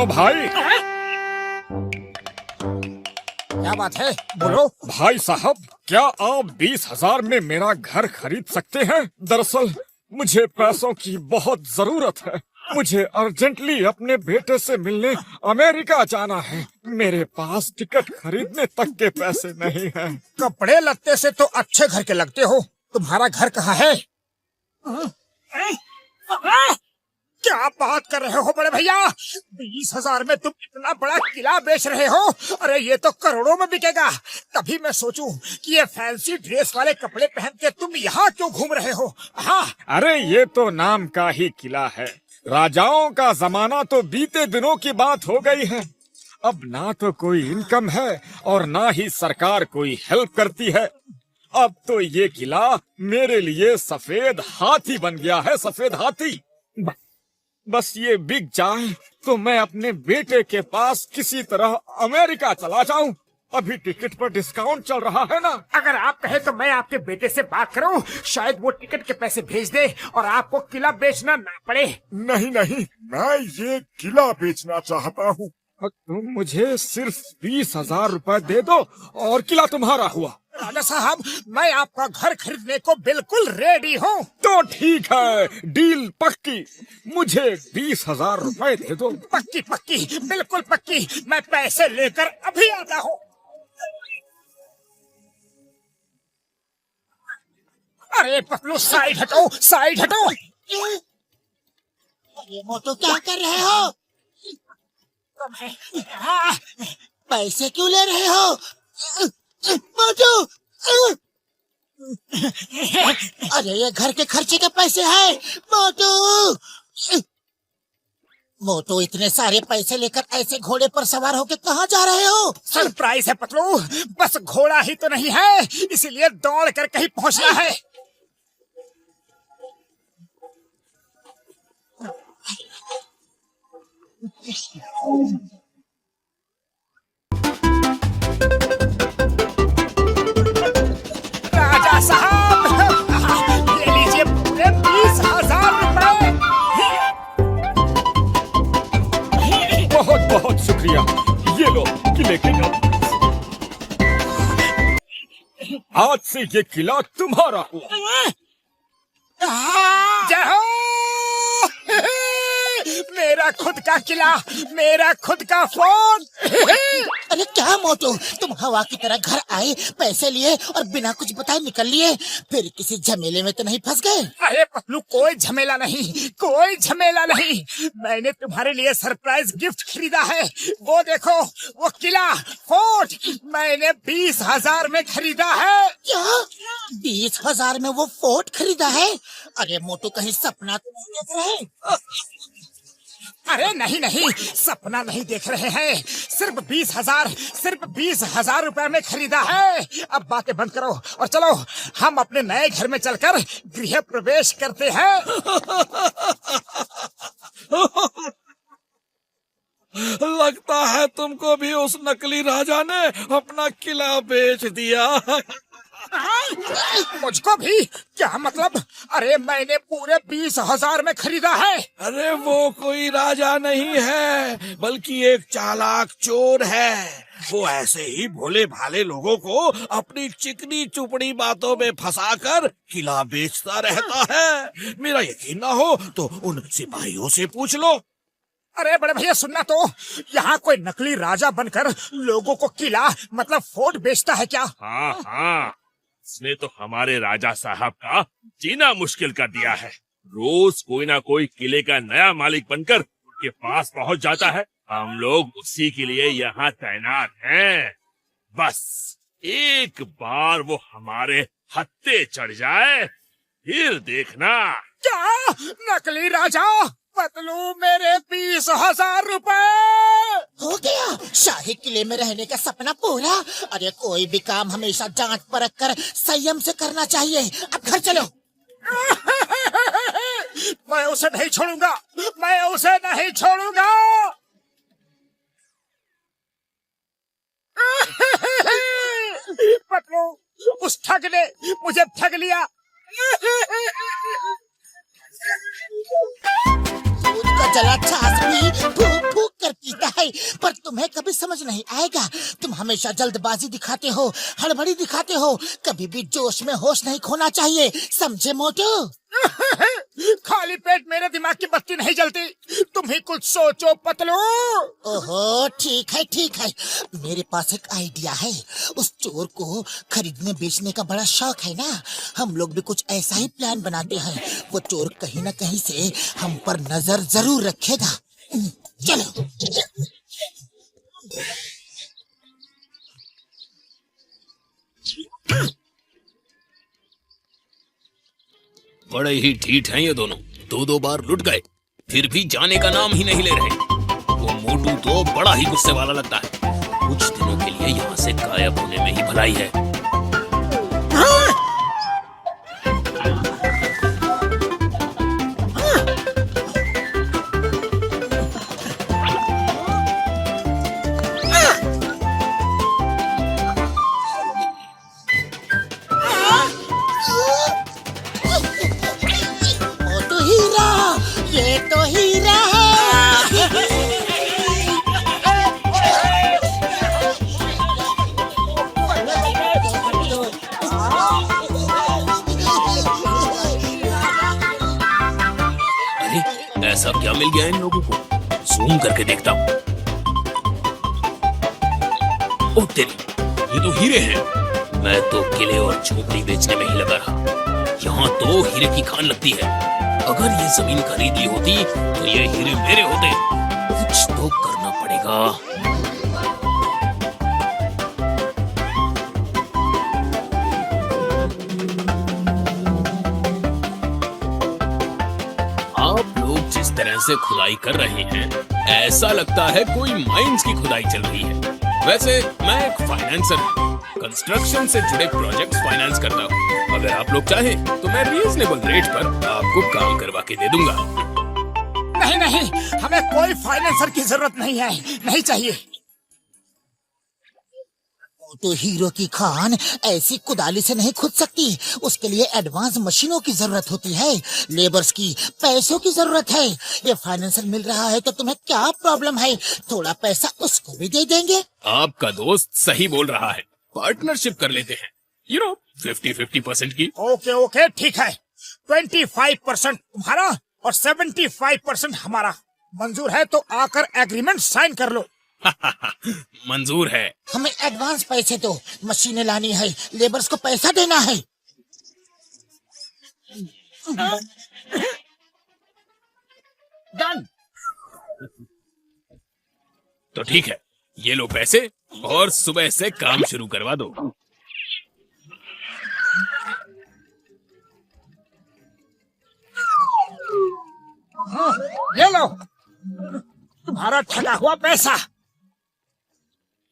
सुनो भाई। क्या बात है, बोलो। भाई साहब, क्या आप 20,000 में मेरा घर खरीद सकते हैं? दरअसल मुझे पैसों की बहुत जरूरत है। मुझे अर्जेंटली अपने बेटे से मिलने अमेरिका जाना है। मेरे पास टिकट खरीदने तक के पैसे नहीं हैं। कपड़े लत्ते से तो अच्छे घर के लगते हो। तुम्हारा घर कहाँ है? क्या बात कर रहे हो बड़े भैया? 20,000 में तुम इतना बड़ा किला बेच रहे हो? अरे ये तो करोड़ों में बिकेगा। तभी मैं सोचूं कि ये फैंसी ड्रेस वाले कपड़े पहन के तुम यहाँ क्यों घूम रहे हो? हाँ, अरे ये तो नाम का ही किला है। राजाओं का जमाना तो बीते दिनों की बात हो गई है। अब ना तो कोई इनकम है और ना ही सरकार कोई हेल्प करती है। अब तो ये किला मेरे लिए सफेद हाथी बन गया है, सफेद हाथी। बस ये बिक जाए तो मैं अपने बेटे के पास किसी तरह अमेरिका चला जाऊं। अभी टिकट पर डिस्काउंट चल रहा है ना। अगर आप कहे तो मैं आपके बेटे से बात करूं, शायद वो टिकट के पैसे भेज दे और आपको किला बेचना ना पड़े। नहीं नहीं, मैं ये किला बेचना चाहता हूँ। तुम मुझे सिर्फ 20,000 रुपए दे दो और किला तुम्हारा हुआ। राजा साहब, मैं आपका घर खरीदने को बिल्कुल रेडी हूँ। तो ठीक है, डील पक्की। मुझे 20,000 रुपए दे दो। पक्की पक्की, बिल्कुल पक्की। मैं पैसे लेकर अभी आता हूँ। अरे पतलू, साइड हटो, साइड हटो। अरे मोटू, क्या कर रहे हो? हाँ, पैसे क्यों ले रहे हो मोटू? अरे ये घर के खर्चे के पैसे हैं मोटू। मोटू, इतने सारे पैसे लेकर ऐसे घोड़े पर सवार होकर कहाँ जा रहे हो? सरप्राइज है पतलू। बस घोड़ा ही तो नहीं है, इसीलिए दौड़ कर कहीं पहुँचना है। राजा साहब, ये लीजिए पूरे 20,000 रुपए। बहुत बहुत शुक्रिया। ये लो किले के नाम। आज से ये किला तुम्हारा हुआ। जय हो। मेरा खुद का किला, मेरा खुद का फोन। अरे क्या मोटू, तुम हवा की तरह घर आए, पैसे लिए और बिना कुछ बताए निकल लिए। फिर किसी झमेले में तो नहीं फंस गए? अरे पतलू, कोई झमेला नहीं, कोई झमेला नहीं। मैंने तुम्हारे लिए सरप्राइज गिफ्ट खरीदा है। वो देखो, वो किला, फोर्ट मैंने 20,000 में खरीदा है। क्या 20,000 में वो फोर्ट खरीदा है? अरे मोटू, कहीं सपना तो नहीं देख रहे? अरे नहीं नहीं, सपना नहीं देख रहे हैं। सिर्फ 20,000 रुपए में खरीदा है। अब बातें बंद करो और चलो हम अपने नए घर में चलकर गृह प्रवेश करते हैं। लगता है तुमको भी उस नकली राजा ने अपना किला बेच दिया। मुझको भी? क्या मतलब? अरे मैंने पूरे 20,000 में खरीदा है। अरे वो कोई राजा नहीं है, बल्कि एक चालाक चोर है। वो ऐसे ही भोले भाले लोगों को अपनी चिकनी चुपड़ी बातों में फंसाकर किला बेचता रहता है। मेरा यकीन ना हो तो उन सिपाहियों से पूछ लो। अरे बड़े भैया, सुनना तो, यहाँ कोई नकली राजा बनकर लोगों को किला मतलब फोर्ट बेचता है क्या? हाँ हाँ, इसने तो हमारे राजा साहब का जीना मुश्किल कर दिया है। रोज कोई ना कोई किले का नया मालिक बनकर उनके पास पहुंच जाता है। हम लोग उसी के लिए यहाँ तैनात हैं। बस एक बार वो हमारे हत्थे चढ़ जाए, फिर देखना। क्या नकली राजा? पतलू, मेरे 20,000 रुपए। हो गया, शाही किले में रहने का सपना पूरा। अरे कोई भी काम हमेशा जांच परख कर संयम से करना चाहिए। अब घर चलो। मैं उसे नहीं छोड़ूंगा, मैं उसे नहीं छोड़ूंगा। पतलू, उस ठग ने मुझे ठग लिया। दूध का जला छाछ भी फूक फूक कर पीता है, पर तुम्हें कभी समझ नहीं आएगा। तुम हमेशा जल्दबाजी दिखाते हो, हड़बड़ी दिखाते हो। कभी भी जोश में होश नहीं खोना चाहिए, समझे मोटू? खाली पेट मेरे दिमाग की बत्ती नहीं जलती। तुम ही कुछ सोचो पतलू। ओहो, ठीक है ठीक है, मेरे पास एक आइडिया है। उस चोर को खरीदने बेचने का बड़ा शौक है ना, हम लोग भी कुछ ऐसा ही प्लान बनाते हैं। वो चोर कहीं न कहीं से हम पर नजर जरूर रखेगा। चलो। बड़े ही ढीठ हैं ये दोनों, दो बार लुट गए फिर भी जाने का नाम ही नहीं ले रहे। वो मोटू तो बड़ा ही गुस्से वाला लगता है। कुछ दिनों के लिए यहाँ से गायब होने में ही भलाई है। मोटू हीरा, ये तो हीरा है। अरे ऐसा क्या मिल गया इन लोगों को? जूम करके देखता हूँ। ओ तेरी, ये तो हीरे हैं। मैं तो किले और झोपड़ी बेचने में ही लगा रहा, यहाँ तो हीरे की खान लगती है। अगर ये जमीन खरीद ली होती तो ये हीरे मेरे होते। कुछ तो करना पड़ेगा। आप लोग जिस तरह से खुदाई कर रहे हैं, ऐसा लगता है कोई माइंस की खुदाई चल रही है। वैसे मैं एक फाइनेंसर हूँ, कंस्ट्रक्शन से जुड़े प्रोजेक्ट्स फाइनेंस करता हूँ। अगर आप लोग चाहें तो मैं रीजनेबल रेट पर आपको काम करवा के दे दूंगा। नहीं नहीं, हमें कोई फाइनेंसर की जरूरत नहीं है, नहीं चाहिए। तो हीरो की खान ऐसी कुदाली से नहीं खुद सकती, उसके लिए एडवांस मशीनों की जरूरत होती है, लेबर्स की, पैसों की जरूरत है। ये फाइनेंसर मिल रहा है तो तुम्हें क्या प्रॉब्लम है? थोड़ा पैसा उसको भी दे देंगे। आपका दोस्त सही बोल रहा है, पार्टनरशिप कर लेते हैं, 50-50% की। ओके ओके ठीक है, 25% तुम्हारा और 75% हमारा। मंजूर है तो आकर एग्रीमेंट साइन कर लो। मंजूर है। हमें एडवांस पैसे दो, मशीनें लानी है, लेबर्स को पैसा देना है। डन। तो ठीक है, ये लो पैसे और सुबह से काम शुरू करवा दो। ये लो तुम्हारा ठगा हुआ पैसा।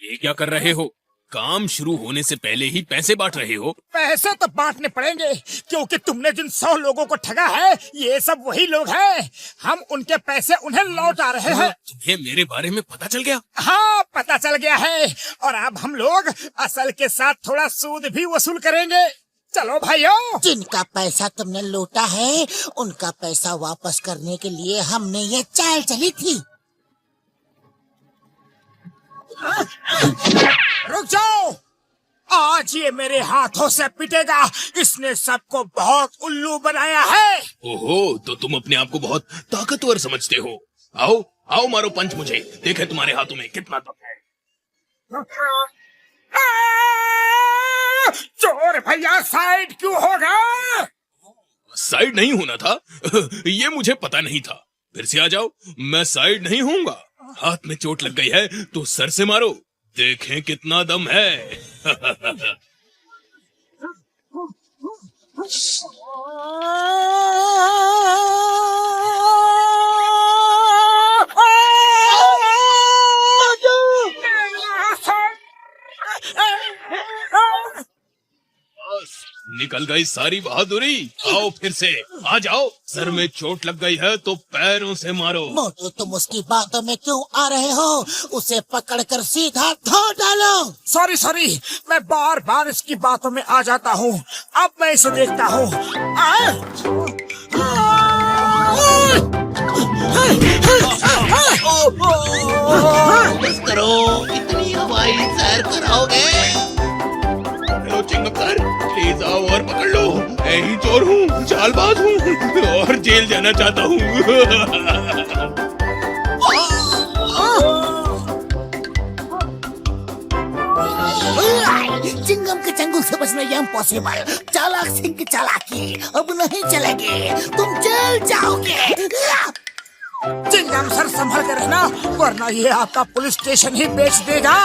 ये क्या कर रहे हो? काम शुरू होने से पहले ही पैसे बांट रहे हो? पैसे तो बांटने पड़ेंगे, क्योंकि तुमने जिन 100 लोगों को ठगा है, ये सब वही लोग हैं। हम उनके पैसे उन्हें लौटा रहे हैं। तुम्हें मेरे बारे में पता चल गया? हाँ, पता चल गया है, और अब हम लोग असल के साथ थोड़ा सूद भी वसूल करेंगे। चलो भाइयों। जिनका पैसा तुमने लूटा है, उनका पैसा वापस करने के लिए हमने ये चाल चली थी। रुक जाओ, आज ये मेरे हाथों से पिटेगा। इसने सबको बहुत उल्लू बनाया है। ओहो, तो तुम अपने आप को बहुत ताकतवर समझते हो। आओ आओ, मारो पंच मुझे, देखे तुम्हारे हाथों में कितना दम है। चोर भैया, साइड क्यों होगा? साइड नहीं होना था? ये मुझे पता नहीं था। फिर से आ जाओ, मैं साइड नहीं होऊंगा। हाथ में चोट लग गई है तो सर से मारो, देखें कितना दम है। निकल गई सारी बहादुरी। आओ फिर से आ जाओ, सर में चोट लग गई है तो पैरों से मारो। मोटू, तुम उसकी बातों में क्यों आ रहे हो? उसे पकड़कर सीधा धो डालो। सॉरी, मैं बार बार इसकी बातों में आ जाता हूँ। अब मैं इसे देखता हूँ। और जेल जाना चाहता हूँ। चिंगम के चंगुल से बचना ये इम्पॉसिबल। चालाक सिंह की चालाकी अब नहीं चलेगी, तुम जेल जाओगे। चिंगम सर संभल कर रहना, वरना ये आपका पुलिस स्टेशन ही बेच देगा।